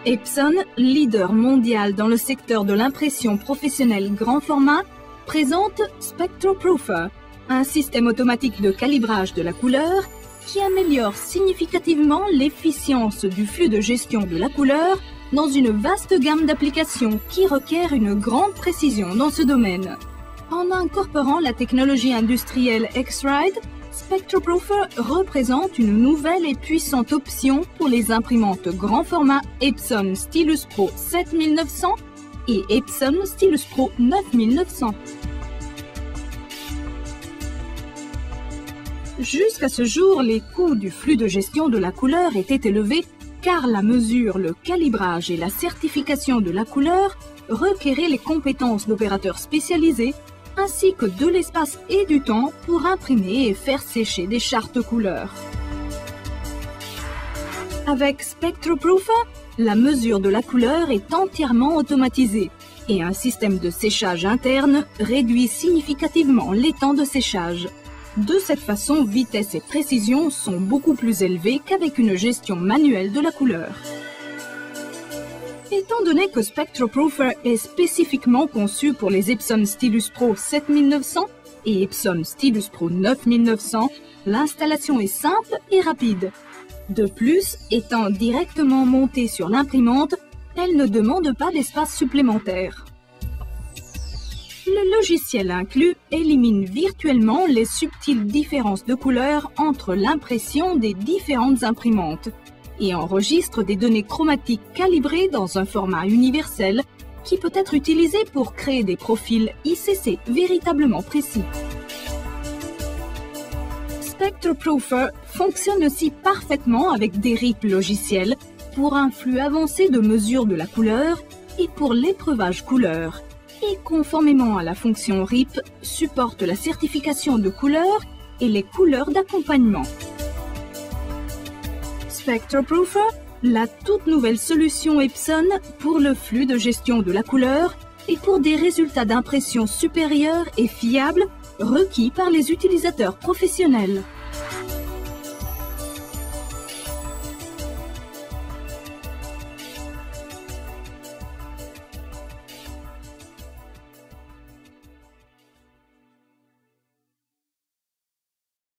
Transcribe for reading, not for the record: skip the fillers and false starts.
Epson, leader mondial dans le secteur de l'impression professionnelle grand format, présente SpectroProofer, un système automatique de calibrage de la couleur qui améliore significativement l'efficience du flux de gestion de la couleur dans une vaste gamme d'applications qui requiert une grande précision dans ce domaine. En incorporant la technologie industrielle X-Ride, SpectroProofer représente une nouvelle et puissante option pour les imprimantes grand format Epson Stylus Pro 7900 et Epson Stylus Pro 9900. Jusqu'à ce jour, les coûts du flux de gestion de la couleur étaient élevés car la mesure, le calibrage et la certification de la couleur requéraient les compétences d'opérateurs spécialisés ainsi que de l'espace et du temps pour imprimer et faire sécher des chartes couleurs. Avec SpectroProofer, la mesure de la couleur est entièrement automatisée et un système de séchage interne réduit significativement les temps de séchage. De cette façon, vitesse et précision sont beaucoup plus élevées qu'avec une gestion manuelle de la couleur. Étant donné que SpectroProofer est spécifiquement conçu pour les Epson Stylus Pro 7900 et Epson Stylus Pro 9900, l'installation est simple et rapide. De plus, étant directement montée sur l'imprimante, elle ne demande pas d'espace supplémentaire. Le logiciel inclus élimine virtuellement les subtiles différences de couleurs entre l'impression des différentes imprimantes et enregistre des données chromatiques calibrées dans un format universel qui peut être utilisé pour créer des profils ICC véritablement précis. SpectroProofer fonctionne aussi parfaitement avec des RIP logiciels pour un flux avancé de mesure de la couleur et pour l'épreuvage couleur, et conformément à la fonction RIP, supporte la certification de couleur et les couleurs d'accompagnement. SpectroProofer, la toute nouvelle solution Epson pour le flux de gestion de la couleur et pour des résultats d'impression supérieurs et fiables requis par les utilisateurs professionnels.